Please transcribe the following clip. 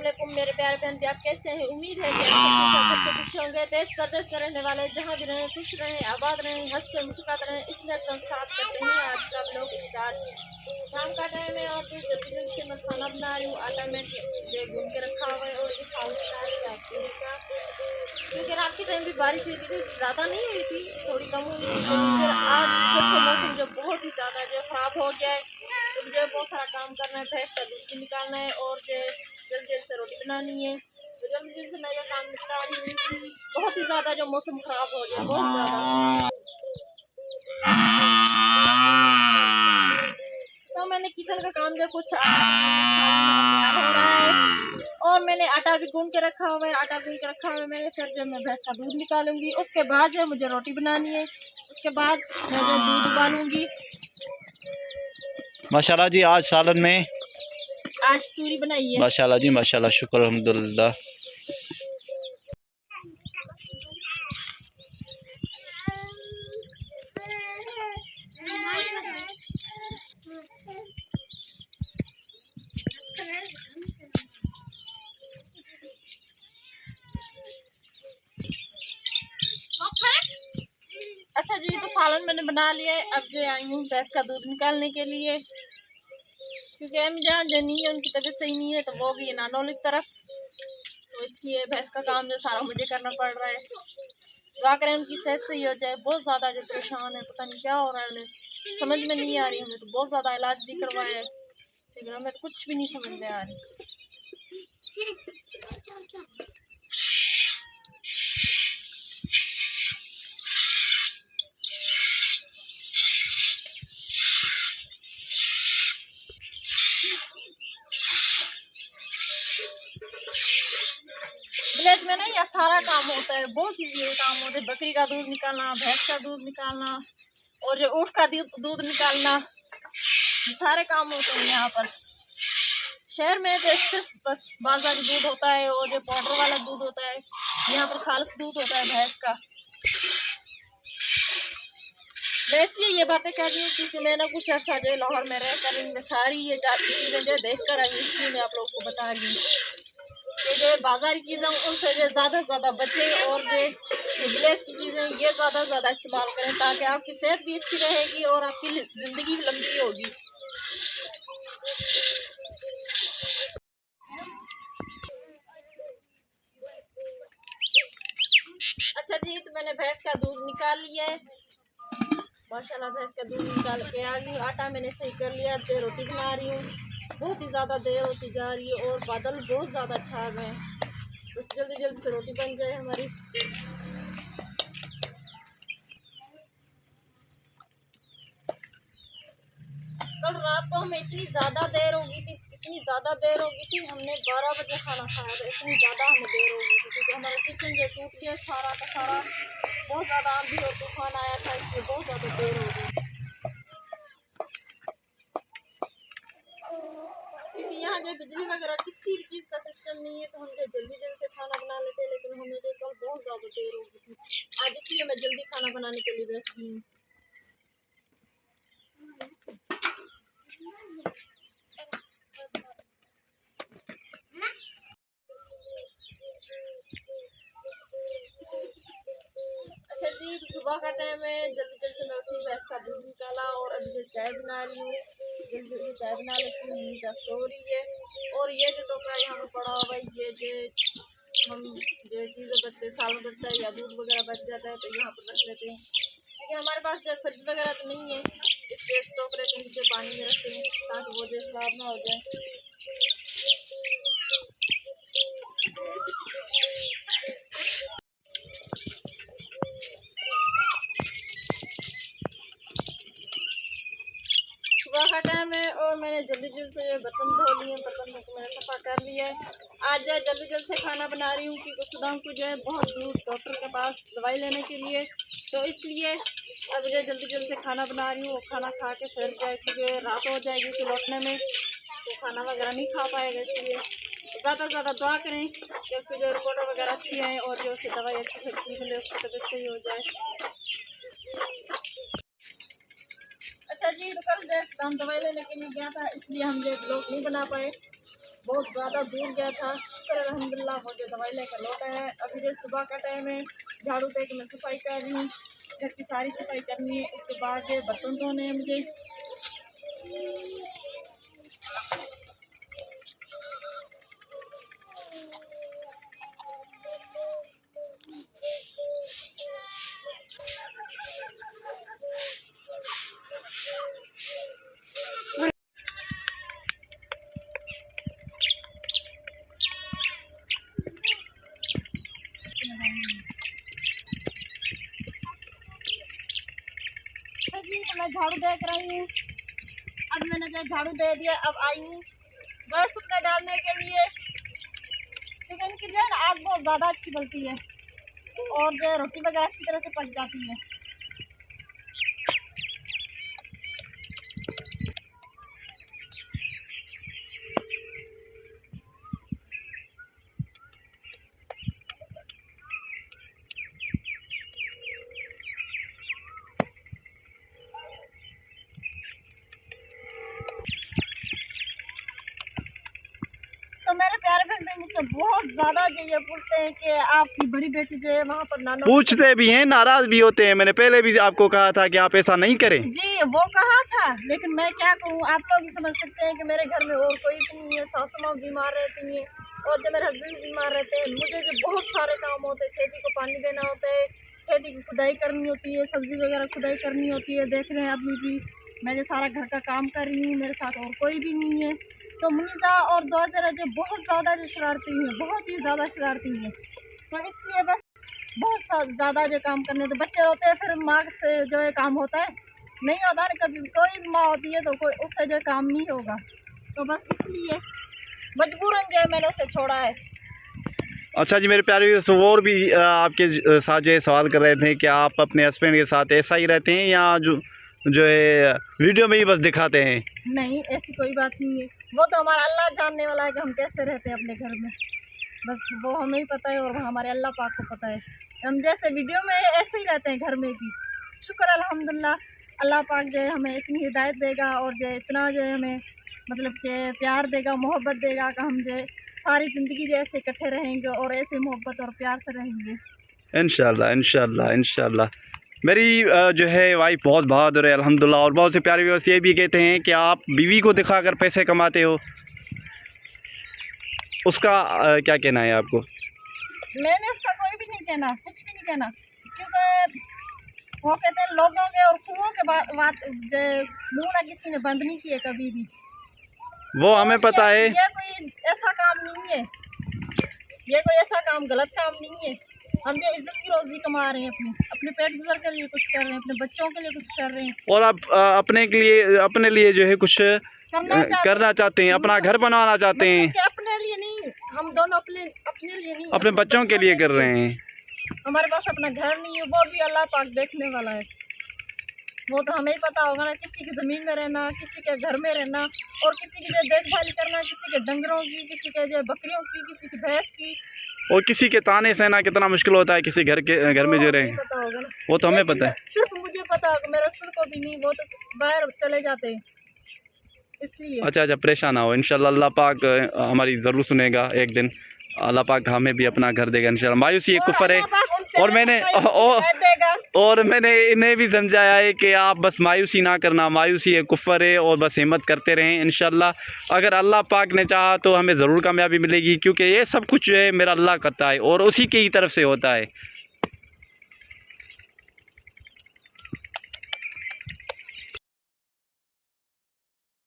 वालेकुम मेरे प्यारे बहन भी, आप कैसे हैं? उम्मीद है कि आप सब खुश होंगे। देश प्रदेश में रहने वाले जहाँ भी रहें, खुश रहें, आबाद रहें, हंसते मुस्कुराते रहें। इसलिए एकदम साथ करते हैं आज का ब्लॉग स्टार्ट। शाम का टाइम है और फिर जल्दी जल्दी से मैं खाना बना रही हूँ। आटा में गूंद के रखा हुआ है और ये साउथ बना रही है पूरी का, क्योंकि रात के टाइम भी बारिश हुई थी, ज़्यादा नहीं हुई थी, थोड़ी कम हुई थी। लेकिन फिर आज फिर से मौसम जो बहुत ही ज़्यादा जो ख़राब हो गया है, तो मुझे बहुत सारा काम करना है। भैंस का दूध भी निकालना है और जो जल्दी जल्दी से रोटी बनानी है, तो जल्दी जल्दी से मैं ये काम निपटा रही हूँ। बहुत ही ज़्यादा जो मौसम ख़राब हो गया, बहुत ज़्यादा। तो मैंने किचन का काम जो कुछ तैयार हो रहा है और मैंने आटा भी गूंद के रखा हुआ है। आटा गूंद के रखा हुआ है मैंने। फिर जो मैं भैंस का दूध निकालूंगी, उसके बाद जो मुझे रोटी बनानी है, उसके बाद मैं जो दूध उबालूंगी। माशाल्लाह जी, आज सालन में आज पूरी बनाई है। माशाल्लाह जी, माशाल्लाह, शुक्र अल्हम्दुलिल्लाह। अच्छा जी, तो सालन मैंने बना लिया है। अब जो आई हूँ भैंस का दूध निकालने के लिए, क्योंकि हम जहाँ जो नहीं है उनकी तबीयत सही नहीं है, तो वो भी है नानौली की तरफ, तो इसलिए भैंस का काम जो सारा मुझे करना पड़ रहा है। दुआ करें उनकी सेहत सही हो जाए। बहुत ज़्यादा जो परेशान है, पता नहीं क्या हो रहा है उन्हें, समझ में नहीं आ रही। हमें तो बहुत ज़्यादा इलाज भी करवाया है, लेकिन हमें तो कुछ भी नहीं समझ में आ रही। विलेज में ना यह सारा काम होता है, बहुत ईजी काम होता है। बकरी का दूध निकालना, भैंस का दूध निकालना और जो ऊँट का दूध निकालना, सारे काम होते हैं यहाँ पर। शहर में तो सिर्फ बस बाजार दूध होता है और जो पाउडर वाला दूध होता है। यहाँ पर खालिश दूध होता है भैंस का। मैं इसलिए ये बातें कह रही हूँ क्योंकि मैंने कुछ अर्सा जो लाहौर में रह कर इनमें सारी ये चीज़ें जो देख कर आई, इसलिए मैं आप लोगों को बता रही हूँ कि जो बाज़ारी चीज़ें उनसे जो ज़्यादा से ज़्यादा बचे और जो विलेज की चीज़ें ये ज़्यादा से ज़्यादा इस्तेमाल करें, ताकि आपकी सेहत भी अच्छी रहेगी और आपकी ज़िंदगी भी लंबी होगी। अच्छा जी, तो मैंने भैंस का दूध निकाल लिया है। माशाल्लाह भैंस का दूध निकाल के आ गई। आटा मैंने सही कर लिया। अब जो रोटी बना रही हूँ, बहुत ही ज़्यादा देर होती जा रही है और बादल बहुत ज़्यादा छा गए हैं, बस जल्दी जल्दी से रोटी बन जाए हमारी। कल रात को हमें इतनी ज़्यादा देर हो गई थी, इतनी ज़्यादा देर हो गई थी, हमने 12 बजे खाना खाया था। इतनी ज़्यादा हमें देर हो गई थी क्योंकि हमारा किचन जो टूट गया सारा का सारा। बहुत ज़्यादा आंधी और तूफान आया था, इसलिए बहुत ज़्यादा देर हो गई। क्योंकि यहाँ जो बिजली वगैरह किसी भी चीज़ का सिस्टम नहीं है, तो हम जो जल्दी जल्दी से खाना बना लेते हैं, लेकिन हमें जो कल बहुत ज़्यादा देर हो गई थी आज, इसलिए मैं जल्दी खाना बनाने के लिए बैठी हूँ। अच्छा जी, सुबह का टाइम है, जल्दी जल्दी से मैं उठी, भैंस का दूध निकाला और अभी जो चाय बना रही हूँ, जल्दी जल्दी चाय बना लेती हूँ। मीठा सो रही है और ये जो टोकरा यहाँ पर पड़ा हुआ है, ये जो हम जो चीज़ें बचते, सालन बचता है या दूध वगैरह बच जाता है, तो यहाँ पर रख लेते हैं। क्योंकि हमारे पास जो फ्रिज वगैरह तो नहीं है, इसलिए इस टोकरे के नीचे पानी में रखते हैं ताकि वो जो खराब ना हो जाए। सुबह का टाइम है और मैंने जल्दी जल्दी से बर्तन धो लिए, बर्तन धो के मैंने सफ़ा कर लिया है। आज जो जल्दी जल्दी से खाना बना रही हूँ क्योंकि सुदाम को जो है बहुत दूर डॉक्टर के पास दवाई लेने के लिए, तो इसलिए अब जो जल्दी जल्दी से खाना बना रही हूँ। खाना खा के फिर जाए क्योंकि रात हो जाएगी फिर लौटने में, तो खाना वगैरह नहीं खा पाएगा। इसलिए ज़्यादा से ज़्यादा दुआ करें कि उसकी जो रिपोर्ट वगैरह अच्छी आए और जो उसकी दवाई अच्छी से अच्छी मिले, उसकी तबीयत सही हो जाए। अच्छा जी, तो कल जैसे हम दवाई लेने के लिए गया था, इसलिए हम जो ब्लॉग नहीं बना पाए, बहुत ज़्यादा दूर गया था शुक्र अल्हम्दुलिल्लाह वो जो दवाई लेकर लौटा है। अभी जो सुबह का टाइम है, झाड़ू दे के मैं सफाई कर रही हूँ, घर की सारी सफाई करनी है। उसके बाद जो बर्तन धोने हैं मुझे। जी तो मैं झाड़ू देख रही हूँ। अब मैंने जो झाड़ू दे दिया, अब आई हूँ गैस पर डालने के लिए, क्योंकि इनकी जो है ना आग बहुत ज़्यादा अच्छी बनती है और जो रोटी वगैरह अच्छी तरह से पक जाती है। तो मेरे प्यारे बहन भाई मुझसे बहुत ज़्यादा जो ये पूछते हैं कि आपकी बड़ी बेटी जो है वहाँ पर नाना पूछते भी हैं, नाराज भी होते हैं। मैंने पहले भी आपको कहा था कि आप ऐसा नहीं करें। जी, वो कहा था, लेकिन मैं क्या करूँ, आप लोग ही समझ सकते हैं कि मेरे घर में और कोई भी नहीं है। सासू माँ बीमार रहती हैं और जब मेरे हस्बैंड बीमार रहते हैं, मुझे जो बहुत सारे काम होते हैं, खेती को पानी देना होता है, खेती की खुदाई करनी होती है, सब्ज़ी वगैरह खुदाई करनी होती है। देख रहे हैं अभी भी मैं जो सारा घर का काम कर रही हूँ, मेरे साथ और कोई भी नहीं है। तो मुनीज़ा और दो जरा जो बहुत ज़्यादा जो शरारती हैं, बहुत ही ज़्यादा शरारती हैं, तो इसलिए बस बहुत ज़्यादा जो काम करने, तो बच्चे रोते हैं, फिर माँ से जो है काम होता है नहीं होता ना। कभी कोई माँ होती है तो कोई उससे जो काम नहीं होगा, तो बस इसलिए मजबूरन जो है मैंने उसे छोड़ा है। अच्छा जी मेरे प्यारे व्यूअर्स, और भी आपके साथ जो है सवाल कर रहे थे कि आप अपने हस्बैंड के साथ ऐसा ही रहते हैं या जो है वीडियो में ही बस दिखाते हैं? नहीं, ऐसी कोई बात नहीं है। वो तो हमारा अल्लाह जानने वाला है कि हम कैसे रहते हैं अपने घर में, बस वो हमें ही पता है और वो हमारे अल्लाह पाक को पता है। हम जैसे वीडियो में ऐसे ही रहते हैं घर में भी। शुक्र अल्हम्दुलिल्लाह, अल्लाह पाक जो है हमें इतनी हिदायत देगा और जो है इतना जो है हमें मतलब कि प्यार देगा, मोहब्बत देगा कि हम जो है सारी ज़िंदगी जो ऐसे इकट्ठे रहेंगे और ऐसे मोहब्बत और प्यार से रहेंगे इंशाल्लाह इंशाल्लाह इंशाल्लाह। मेरी जो है वाइफ बहुत बहादुर है अल्हम्दुलिल्लाह। और बहुत से प्यारे व्यूअर्स ये भी कहते हैं कि आप बीवी को दिखाकर पैसे कमाते हो, उसका क्या कहना है आपको? मैंने उसका कोई भी नहीं कहना, कुछ भी नहीं कहना, क्योंकि वो कहते हैं लोगों के और कुओं के बात जो मुँह ना किसी ने बंद नहीं किए कभी भी। वो हमें पता है। ये कोई ऐसा काम नहीं है, ये कोई ऐसा काम गलत काम नहीं है। हम जो इज्जत की रोजी कमा रहे हैं, अपने पेट गुजर के लिए कुछ कर रहे हैं, अपने बच्चों के लिए कुछ कर रहे हैं, और आप अपने लिए जो है कुछ करना चाहते हैं, अपना घर बनवाना चाहते हैं। कि अपने लिए नहीं, हम दोनों अपने लिए नहीं, अपने बच्चों के लिए कर रहे हैं। हमारे पास अपना घर नहीं है, वो भी अल्लाह पाक देखने वाला है। वो तो हमें ही पता होगा ना, किसी की ज़मीन में रहना, किसी के घर में रहना और किसी की जो देखभाल करना, किसी के डंगरों की, किसी के जो बकरियों की, किसी की भैंस की, और किसी के ताने सहना कितना मुश्किल होता है किसी घर में जो रहे। पता होगा ना, वो तो हमें पता है। सिर्फ मुझे पता होगा, मेरे हस्बैंड को भी नहीं, वो तो बाहर चले जाते हैं इसलिए। अच्छा परेशान ना हो, इंशाल्लाह अल्लाह पाक हमारी ज़रूर सुनेगा एक दिन। अल्लाह पाक हमें भी अपना घर देगा इंशाल्लाह। मायूसी एक कुफर है। और मैंने इन्हें भी समझाया है कि आप बस मायूसी ना करना, मायूसी एक कुफर है, और बस हिम्मत करते रहें। इंशाल्लाह अगर अल्लाह पाक ने चाहा तो हमें ज़रूर कामयाबी मिलेगी, क्योंकि ये सब कुछ जो है मेरा अल्लाह करता है और उसी की ही तरफ से होता है।